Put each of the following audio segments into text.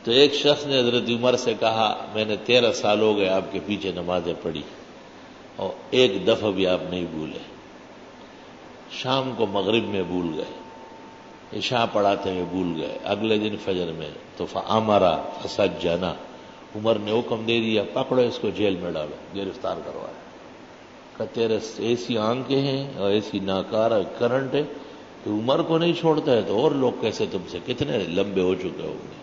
تو ایک شخص نے حضرت عمر سے کہا میں نے 13 سال ہو گئے آپ کے پیچھے نمازیں پڑھی اور ایک دفعہ بھی آپ نہیں بھولے. شام کو مغرب میں بھول گئے، عشاء پڑھاتے ہوئے بھول گئے، اگلے دن فجر میں تو فامرا فسجنا، عمر نے حکم دے دیا پکڑو اس کو جیل میں ڈالو، گرفتار کروایا. کہ تیرے ایسی آنکھیں ہیں اور ایسی ناکارہ کرنٹ ہے کہ عمر کو نہیں چھوڑتا ہے تو اور لوگ کیسے تم سے کتنے لمبے ہو چکے ہوں گے.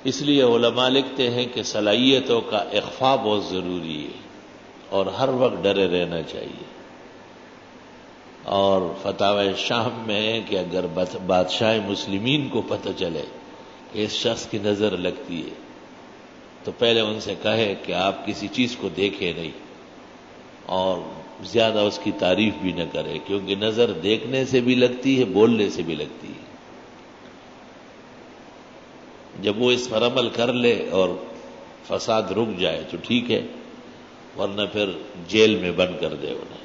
اس لیے علماء لکھتے ہیں کہ صلاحیتوں کا اخفاء بہت ضروری ہے اور ہر وقت ڈرے رہنا چاہیے. اور فتاوی شام میں ہے کہ اگر بادشاہ مسلمین کو پتہ چلے کہ اس شخص کی نظر لگتی ہے تو پہلے ان سے کہے کہ آپ کسی چیز کو دیکھیں نہیں اور زیادہ اس کی تعریف بھی نہ کرے، کیونکہ نظر دیکھنے سے بھی لگتی ہے، بولنے سے بھی لگتی ہے. جب وہ اس پر عمل کر لے اور فساد رک جائے تو ٹھیک ہے، ورنہ پھر جیل میں بند کر دے انہیں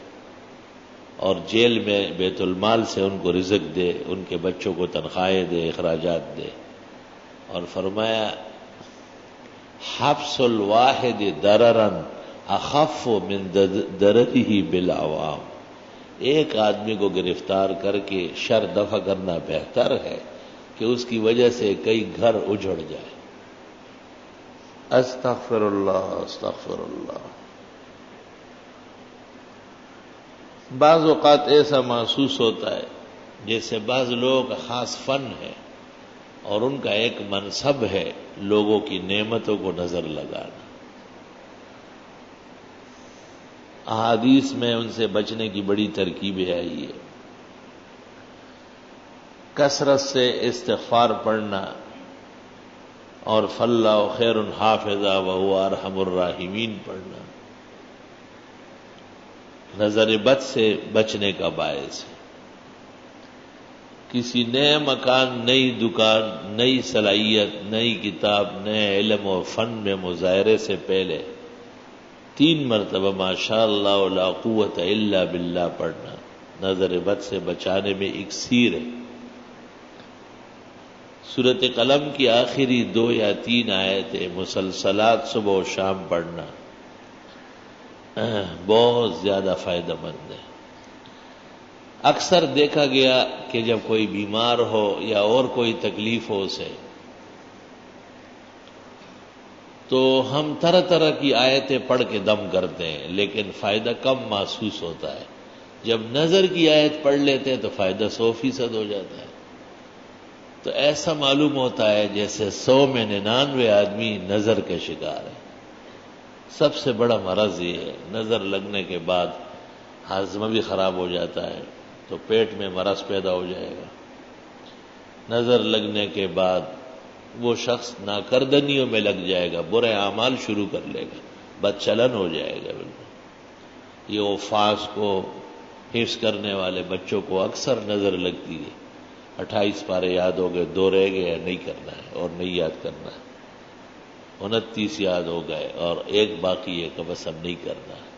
اور جیل میں بیت المال سے ان کو رزق دے، ان کے بچوں کو تنخواہیں دے، اخراجات دے. اور فرمایا حبس الواحد ضررا اخف من ضرره بالعوام، ایک آدمی کو گرفتار کر کے شر دفع کرنا بہتر ہے کہ اس کی وجہ سے کئی گھر اجڑ جائے. استغفر اللہ استغفر اللہ. بعض اوقات ایسا محسوس ہوتا ہے جیسے بعض لوگوں کا خاص فن ہے اور ان کا ایک منصب ہے لوگوں کی نعمتوں کو نظر لگانا. احادیث میں ان سے بچنے کی بڑی ترکیبیں آئی ہے. کثرت سے استغفار پڑھنا اور فاللہ خیر حافظا وہو ارحم الراحمین پڑھنا نظر بد سے بچنے کا باعث ہے. کسی نئے مکان، نئی دکان، نئی صلاحیت، نئی کتاب، نئے علم و فن میں مظاہرے سے پہلے 3 مرتبہ ماشاء اللہ لا قوت الا باللہ پڑھنا نظر بد سے بچانے میں اکسیر ہے. سورۃ قلم کی آخری 2 یا 3 آیتیں مسلسلات صبح و شام پڑھنا بہت زیادہ فائدہ مند ہے. اکثر دیکھا گیا کہ جب کوئی بیمار ہو یا اور کوئی تکلیف ہو اسے تو ہم طرح طرح کی آیتیں پڑھ کے دم کرتے ہیں لیکن فائدہ کم محسوس ہوتا ہے. جب نظر کی آیت پڑھ لیتے ہیں تو فائدہ 100% ہو جاتا ہے. تو ایسا معلوم ہوتا ہے جیسے 100 میں 99 آدمی نظر کے شکار ہیں. سب سے بڑا مرض یہ ہے، نظر لگنے کے بعد ہاضمہ بھی خراب ہو جاتا ہے تو پیٹ میں مرض پیدا ہو جائے گا. نظر لگنے کے بعد وہ شخص ناکردنیوں میں لگ جائے گا، برے اعمال شروع کر لے گا، بد چلن ہو جائے گا. بالکل یہ حفاظ کو حفظ کرنے والے بچوں کو اکثر نظر لگتی ہے. 28 پارے یاد ہو گئے، 2 رہ گئے، نہیں کرنا ہے اور نہیں یاد کرنا ہے. 29 یاد ہو گئے اور 1 باقی ہے کہ بس اب نہیں کرنا ہے.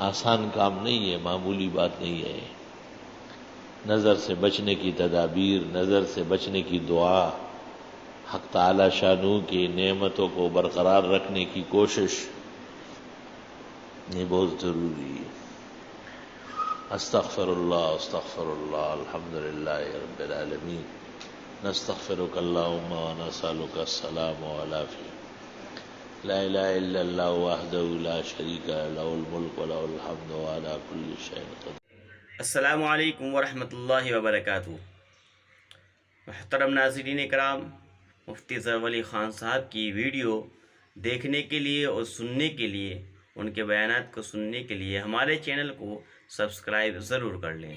آسان کام نہیں ہے، معمولی بات نہیں ہے. نظر سے بچنے کی تدابیر، نظر سے بچنے کی دعا، حق تعالی شانو کی نعمتوں کو برقرار رکھنے کی کوشش، یہ بہت ضروری ہے. استغفر اللہ الحمدللہ رب العالمین نستغفرک اللہم ونسألک السلام والعافیہ لا الہ الا اللہ وحدہ لا شریک لہ الملک ولہ الحمد وعلی کل شیء قدیر. السلام علیکم ورحمۃ اللہ وبرکاتہ. محترم ناظرین کرام، مفتی ظفر علی خان صاحب کی ویڈیو دیکھنے کے لیے اور سننے کے لیے، ان کے بیانات کو سننے کے لیے ہمارے چینل کو سبسکرائب ضرور کر لیں.